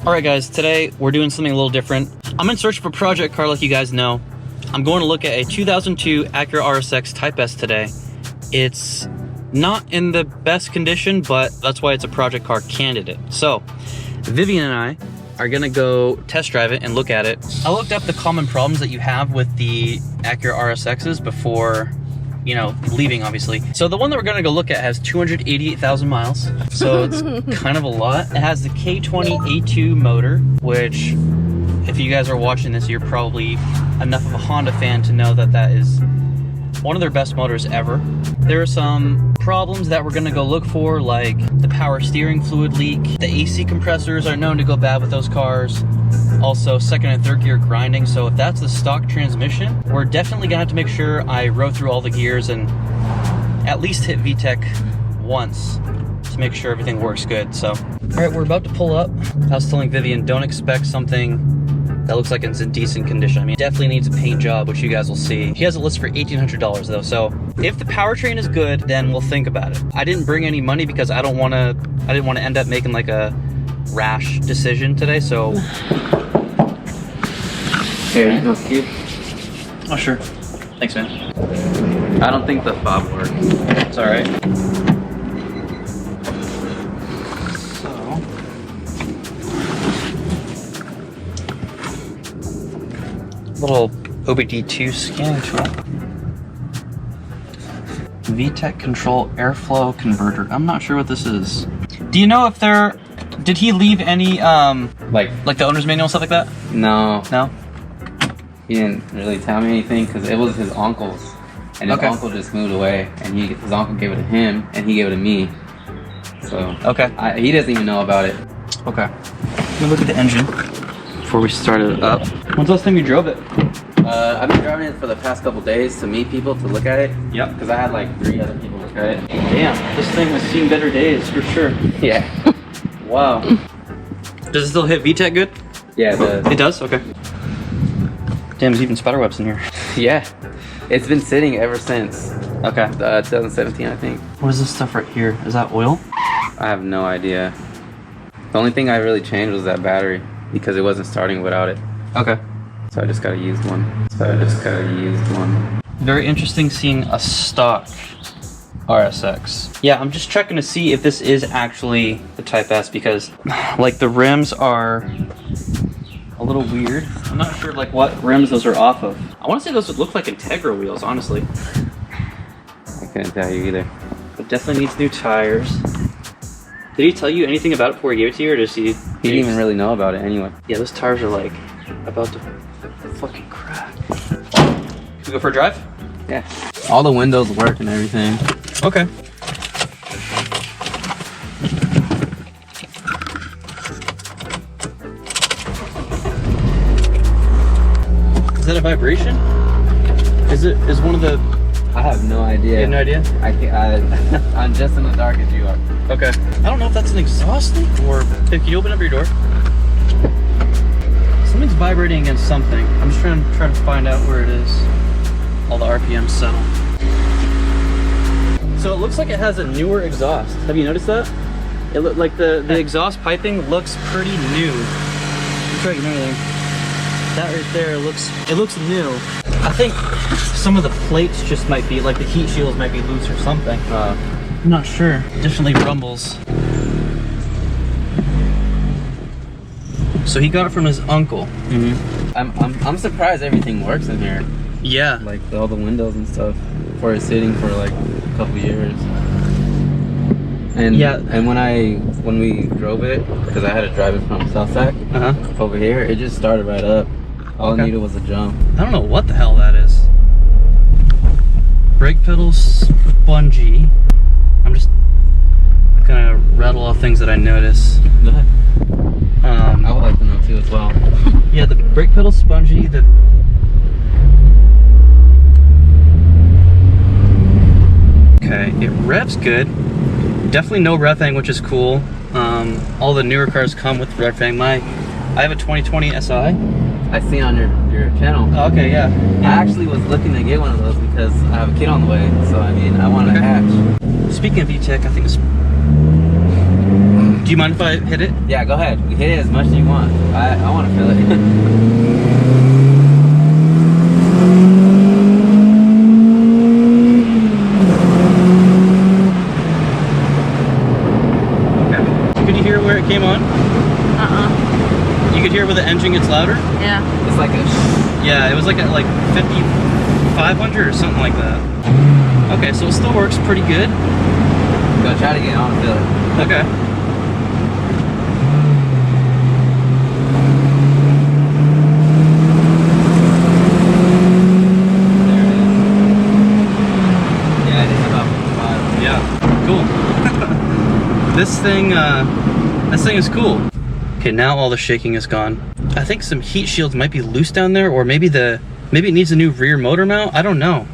Alright guys, today we're doing something a little different. I'm in search of a project car like you guys know. I'm going to look at a 2002 Acura RSX Type-S today. It's not in the best condition, but that's why it's a project car candidate. So, Vivian and I are gonna go test drive it and look at it. I looked up the common problems that you have with the Acura RSXs before, you know, leaving obviously. So the one that we're gonna go look at has 288,000 miles. So it's kind of a lot. It has the K20A2 motor, which if you guys are watching this, you're probably enough of a Honda fan to know that that is one of their best motors ever. There are some problems that we're gonna go look for, like the power steering fluid leak. The AC compressors are known to go bad with those cars. Also, second and third gear grinding. So if that's the stock transmission, we're definitely gonna have to make sure I row through all the gears and at least hit VTEC once to make sure everything works good. So, all right, we're about to pull up. I was telling Vivian, don't expect something that looks like it's in decent condition. I mean, it definitely needs a paint job, which you guys will see. He has a list for $1,800 though, so if the powertrain is good, then we'll think about it. I didn't bring any money because I didn't want to end up making like a rash decision today, so. Here, you go, Steve. Oh, sure. Thanks, man. I don't think the fob works. It's all right. Little OBD2 scanning tool. VTEC control airflow converter. I'm not sure what this is. Do you know if did he leave any like the owner's manual and stuff like that? No. No? He didn't really tell me anything because it was his uncle's. And his uncle just moved away and his uncle gave it to him and he gave it to me. So okay. He doesn't even know about it. Okay. Let me look at the engine before we start it up. When's the last time you drove it? I've been driving it for the past couple days to meet people to look at it. Yep. Because I had like 3 other people look at it. Damn, this thing has seen better days for sure. Yeah. Wow. Does it still hit VTEC good? Yeah, it does. It does? Okay. Damn, there's even spider webs in here. Yeah. It's been sitting ever since. Okay. 2017, I think. What is this stuff right here? Is that oil? I have no idea. The only thing I really changed was that battery because it wasn't starting without it. Okay. So I just got a used one. Very interesting seeing a stock RSX. Yeah, I'm just checking to see if this is actually the Type S because like the rims are a little weird. I'm not sure like what rims those are off of. I want to say those would look like Integra wheels, honestly. I couldn't tell you either. But definitely needs new tires. Did he tell you anything about it before he gave it to you, or does he? He didn't even really know about it anyway. Yeah, those tires are like about to fucking crack. Should we go for a drive? Yeah. All the windows work and everything. Okay. Is that a vibration? Is one of the... I have no idea. You have no idea? I'm just in the dark as you are. Okay. I don't know if that's an exhaust leak or... Hey, can you open up your door? Something's vibrating against something. I'm just trying to find out where it is. All the RPMs settle. So it looks like it has a newer exhaust. Have you noticed that? It looked like the exhaust piping looks pretty new. I'm trying to get anything. That right there it looks new. I think some of the plates just might be like the heat shields might be loose or something. I'm not sure. Definitely rumbles. So he got it from his uncle. Mm-hmm. I'm surprised everything works in here. Yeah. Like all the windows and stuff for it sitting for like a couple years. And yeah. And when we drove it, because I had to drive it from Southside over here, it just started right up. All I needed was a jump. I don't know what the hell that is. Brake pedal spongy. I'm just gonna rattle off things that I notice. Go ahead. I would like to know too as well. Yeah, the brake pedal spongy. Okay, it revs good. Definitely no revving, which is cool. All the newer cars come with revving. I have a 2020 SI. I seen on your channel. Oh, okay, yeah. I actually was looking to get one of those because I have a kid on the way, so I mean, I want a hatch. Speaking of VTEC, I think it's Do you mind if I hit it? Yeah, go ahead. Hit it as much as you want. I want to feel it. Could you hear where it came on? You could hear where the engine gets louder? Yeah. It's like a... Yeah, it was like at like 5,500 or something like that. Okay, so it still works pretty good. Go try to get on and feel it. Okay. There it is. Yeah, it is about 5. Yeah, cool. This thing is cool. Okay, now all the shaking is gone. I think some heat shields might be loose down there, or maybe it needs a new rear motor mount. I don't know.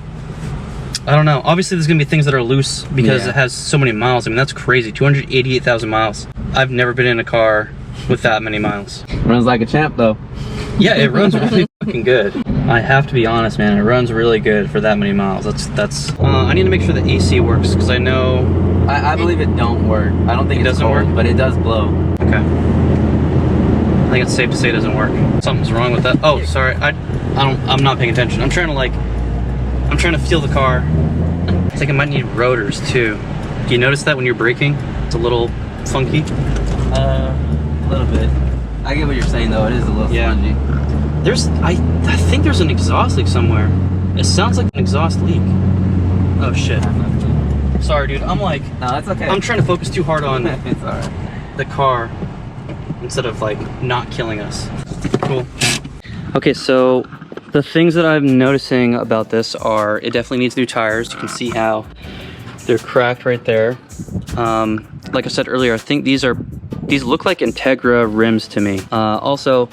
Obviously, there's gonna be things that are loose because it has so many miles. I mean, that's crazy. 288,000 miles. I've never been in a car with that many miles. Runs like a champ, though. Yeah, it runs really fucking good. I have to be honest, man. It runs really good for that many miles. That's. I need to make sure the AC works because I know. I believe it don't work. I don't think it doesn't work, but it does blow. Okay. I think it's safe to say it doesn't work. Something's wrong with that. Oh, sorry. I'm not paying attention. I'm trying to feel the car. I think it might need rotors too. Do you notice that when you're braking? It's a little funky. A little bit. I get what you're saying though. It is a little spongy. I think there's an exhaust leak somewhere. It sounds like an exhaust leak. Oh shit. Sorry, dude. I'm like. No, that's okay. I'm trying to focus too hard on it's alright. the car instead of like not killing us. Cool. Okay, so the things that I'm noticing about this are it definitely needs new tires. You can see how they're cracked right there. Like I said earlier, I think these look like Integra rims to me. Also,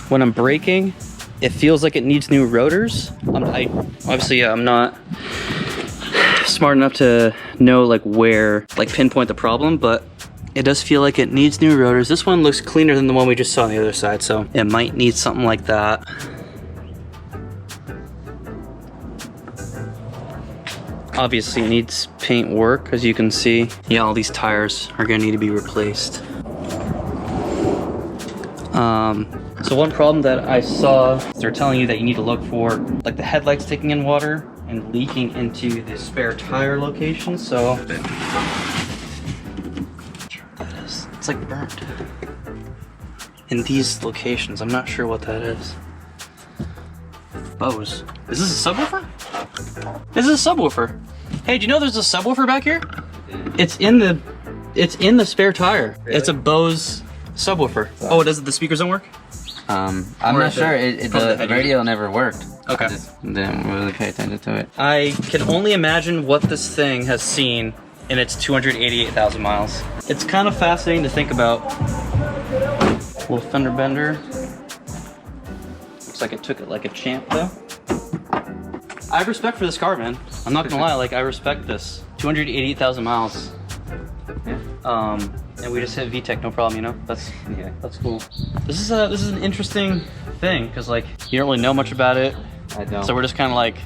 when I'm braking, it feels like it needs new rotors. I'm not smart enough to know like where, like pinpoint the problem, but it does feel like it needs new rotors. This one looks cleaner than the one we just saw on the other side, so it might need something like that. Obviously it needs paint work, as you can see. Yeah, all these tires are gonna need to be replaced. So one problem that I saw, they're telling you that you need to look for like the headlights taking in water and leaking into the spare tire location. So it's like burnt in these locations. I'm not sure what that is. Bose. Is this a subwoofer? This is a subwoofer. Hey, do you know there's a subwoofer back here? It's in the spare tire. Really? It's a Bose subwoofer. Oh, the speakers don't work? I'm not sure. The radio never worked. Okay. I just didn't really pay attention to it. I can only imagine what this thing has seen in its 288,000 miles. It's kind of fascinating to think about. Little fender bender. Looks like it took it like a champ though. I have respect for this car, man. I'm not gonna lie, like I respect this. 288,000 miles. Yeah. And we just hit VTEC, no problem, you know? That's cool. This is an interesting thing, because like you don't really know much about it. I don't. So we're just kinda like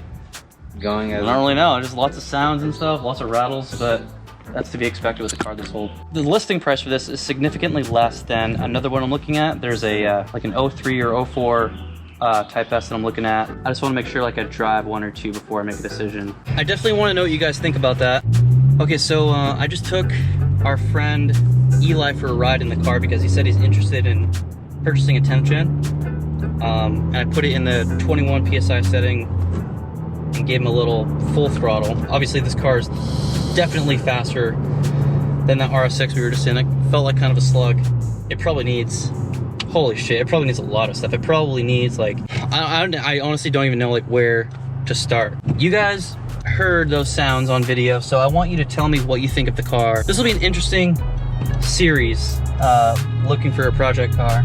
going as I don't really know. Just lots of sounds and stuff, lots of rattles, but that's to be expected with a car this old. The listing price for this is significantly less than another one I'm looking at. There's a like an 03 or 04 Type-S that I'm looking at. I just want to make sure like I drive one or two before I make a decision. I definitely want to know what you guys think about that. Okay, so I just took our friend Eli for a ride in the car because he said he's interested in purchasing a 10th gen. And I put it in the 21 PSI setting and gave him a little full throttle. Obviously this car is definitely faster than that RSX we were just in. It felt like kind of a slug. It probably needs, holy shit, it probably needs a lot of stuff. It probably needs like, I honestly don't even know like where to start. You guys heard those sounds on video, so I want you to tell me what you think of the car. This will be an interesting series, looking for a project car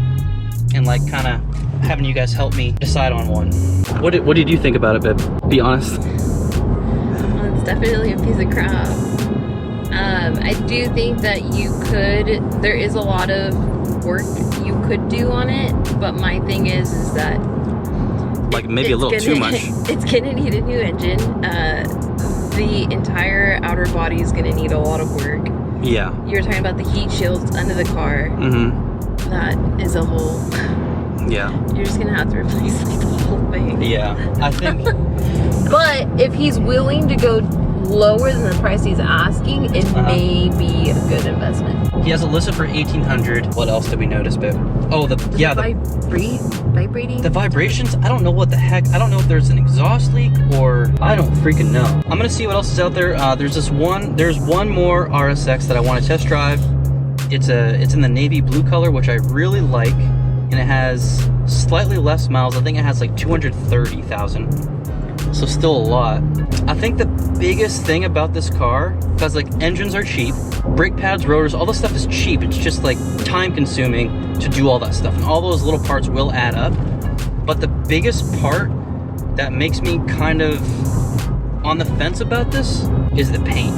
and like kind of having you guys help me decide on one. What did you think about it, babe? Be honest. Well, it's definitely a piece of crap. I do think that there is a lot of work you could do on it, but my thing is that like maybe a little too much. It's gonna need a new engine. The entire outer body is gonna need a lot of work. Yeah. You were talking about the heat shields under the car. Mm-hmm. That is a whole. Yeah. You're just gonna have to replace like the whole thing. Yeah. I think. But if he's willing to go lower than the price he's asking, it may be a good investment. He has it listed for $1,800. What else did we notice, babe? Oh, Vibrating? The vibrations, I don't know what the heck. I don't know if there's an exhaust leak or I don't freaking know. I'm gonna see what else is out there. There's one more RSX that I want to test drive. It's in the navy blue color, which I really like, and it has slightly less miles. I think it has like 230,000. So still a lot. I think the biggest thing about this car, because like engines are cheap, brake pads, rotors, all this stuff is cheap. It's just like time consuming to do all that stuff. And all those little parts will add up. But the biggest part that makes me kind of on the fence about this is the paint.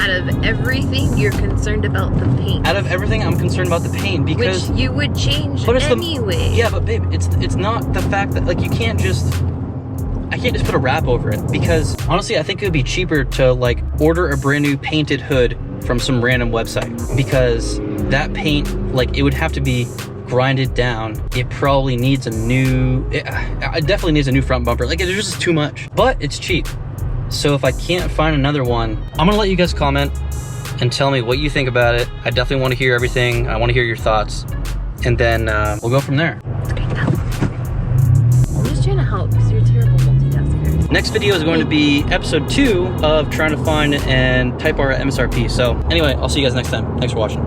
Out of everything, you're concerned about the paint. Out of everything, I'm concerned about the paint because... Which you would change anyway. Yeah, but babe, it's not the fact that like I can't just put a wrap over it, because honestly I think it would be cheaper to like order a brand new painted hood from some random website, because that paint, like, it would have to be grinded down. It probably needs a new, it definitely needs a new front bumper. Like, there's just too much, but it's cheap. So if I can't find another one, I'm gonna let you guys comment and tell me what you think about it. I definitely want to hear everything. I want to hear your thoughts, and then we'll go from there. I'm just trying to help because you're a terrible multitasker. Next video is going to be episode 2 of trying to find and Type R MSRP. So anyway, I'll see you guys next time. Thanks for watching.